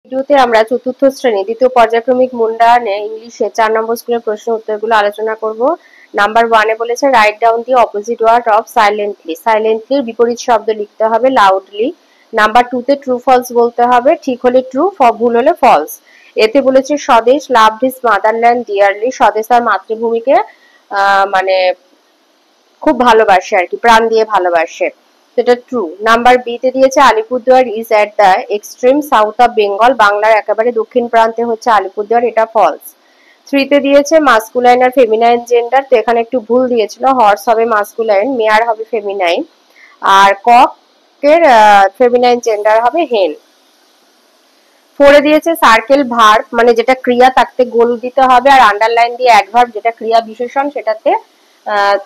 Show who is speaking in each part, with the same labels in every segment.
Speaker 1: ভিডিওতে আমরা চতুর্থ শ্রেণী দ্বিতীয় পর্যায়ক্রমিক মূল্যায়নে ইংলিশে 4 নম্বর স্কুলের প্রশ্ন উত্তরগুলো আলোচনা করব। নাম্বার 1 এ বলেছে write down the opposite word of silently. Silently বিপরীত শব্দ লিখতে হবে লাউডলি। নাম্বার 2 তে ট্রু ফলস বলতে হবে, ঠিক হলে ট্রু, ভুল হলে ফলস। এতে বলেছে স্বদেশ লাভড হিজ মাদারল্যান্ড ডিয়ারলি। স্বদেশ তার মাতৃভূমিকে মানে খুব ভালোবাসে আর কি, প্রাণ দিয়ে ভালোবাসে, সেটা ট্রু। নাম্বার বি তে দিয়েছে Alipurduar is at the extreme south of Bengal. বাংলার একেবারে দক্ষিণ প্রান্তে হচ্ছে আলিপুরদুয়ার, এটা ফলস। 3 তে দিয়েছে মাস্কুলাইন আর ফেমিনাইন জেন্ডার, তো এখানে একটু ভুল দিয়েছিল, হর্স হবে মাস্কুলাইন, মেয়ার হবে ফেমিনাইন, আর ককের ফেমিনাইন জেন্ডার হবে হেন। 4 এ দিয়েছে সার্কেল ভার্ব, মানে যেটা ক্রিয়া তাকে গোল দিতে হবে, আর আন্ডারলাইন দিয়ে অ্যাডভার্ব যেটা ক্রিয়া বিশেষণ সেটাতে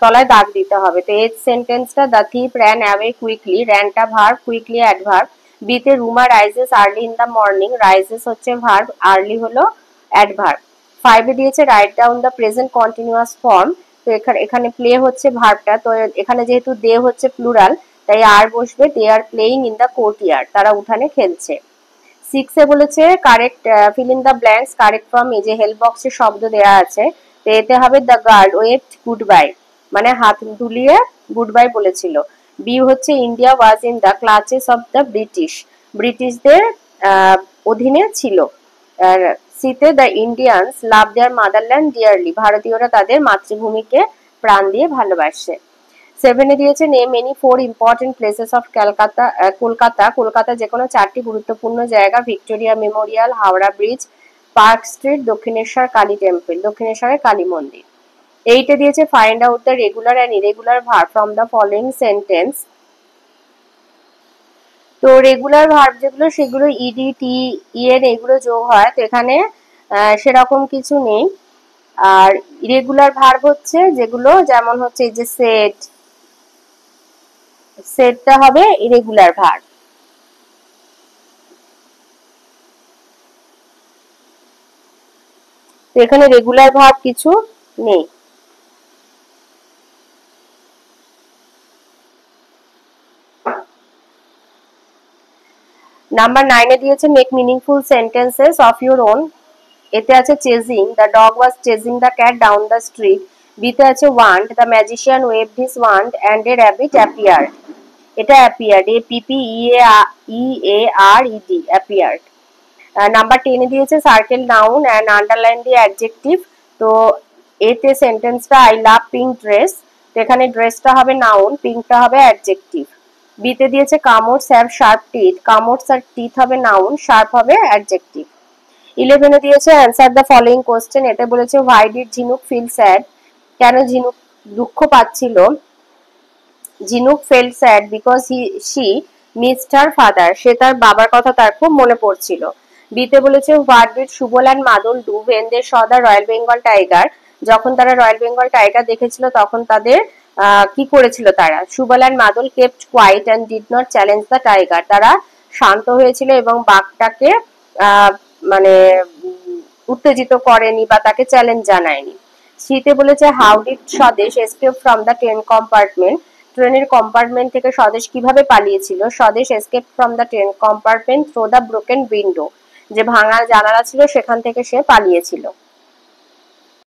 Speaker 1: তলায় দাগ দিতে হবে। তো এই সেন্টেন্সটা the thief ran away quickly, র্যানটা ভার্ব, কুইকলি অ্যাডভার্ব। বি তে Ruma rises early in the morning, rises হচ্ছে ভার্ব, আর্লি হলো অ্যাডভার্ব। 5 এ দিয়েছে write down the present continuous form, তো এখানে প্লে হচ্ছে ভার্বটা, তো এখানে যেহেতু দে হচ্ছে প্লুরাল তাই আর বসবে, they are playing in the courtyard, তারা উঠানে খেলছে। 6 এ বলেছে correct fill in the blanks, correct form, এই যে হেল্প বক্সে শব্দ দেয়া আছে, তো এতে হবে the girl waved good bye, মানে হাত দুলিয়ে গুড বাই বলেছিল। বি হচ্ছে India was in the clutches of the British, ব্রিটিশদের অধীনে ছিল। আর সিতে the Indians love there motherland dearly, ভারতীয়রা তাদের মাতৃভূমিকে প্রাণ দিয়ে ভালোবাসে। 7 এ দিয়েছে name any 4 important places of Kolkata. Kolkata যে কোনো 4টি গুরুত্বপূর্ণ জায়গা, Victoria Memorial, Howrah bridge, park street, Dakshineswar Kali temple, দক্ষিণেশ্বরের কালী মন্দির। 8 এ দিয়েছে find out the regular and irregular verb from the following sentence. তো রেগুলার ভার্ব যেগুলো সেগুলো ইডি টি ইএন এগুলো যোগ হয়, তো এখানে সেরকম কিছু নেই। আর ইরেগুলার ভার্ব হচ্ছে যেগুলো, যেমন হচ্ছে এই যে সেট, সেটটা হবে ইরেগুলার ভার্ব। তো এখানে রেগুলার ভার্ব কিছু নেই। নাম্বার 9 এ দিয়েছে make meaningful sentences of your own. এতে আছে chasing, the dog was chasing the cat down the street. বিতে আছে want, the magician waved his wand and a rabbit appeared, এটা অ্যাপিয়ার্ড, এ পিপি এ আর ইডি, অ্যাপিয়ার্ড। নাম্বার 10 এ দিয়েছে circle noun and underline the adjective, তো এতে সেন্টেন্সটা I love pink dress, তো এখানে ড্রেসটা হবে নাউন, পিঙ্কটা হবে অ্যাডজেক্টিভ। বিতে দিয়েছে কামোটস হ্যাভ শার্প টিথ, কামোটস আর টিথ হবে নাউন, শার্প হবে অ্যাডজেক্টিভ। 11 এ দিয়েছে অ্যান্সার দ্য ফলোইং কোশ্চেন, এতে বলেছে why did Jhinuk feel sad, কেন ঝিনুক দুঃখ পাচ্ছিল। Jhinuk felt sad because she missed her father, সে তার বাবার কথা তার খুব মনে পড়ছিল। বিতে বলেছে what did Subal and Madal do when they saw the royal Bengal tiger, যখন তারা রয়্যাল বেঙ্গল টাইগার দেখেছিল তখন তাদের কি করেছিল তারা। Subal and Madal kept quiet and did not challenge the tiger, তারা শান্ত হয়েছিল এবং বাঘটাকে মানে উত্তেজিত করেনি বা তাকে চ্যালেঞ্জ জানায়নি। শীতে বলেছে হাউ ডিড স্বদেশ escape from the train compartment, ট্রেনের কম্পার্টমেন্ট থেকে স্বদেশ কিভাবে পালিয়েছিল। স্বদেশ escape from the train compartment through the broken window, যে ভাঙা জানালা ছিল সেখান থেকে সে পালিয়েছিল।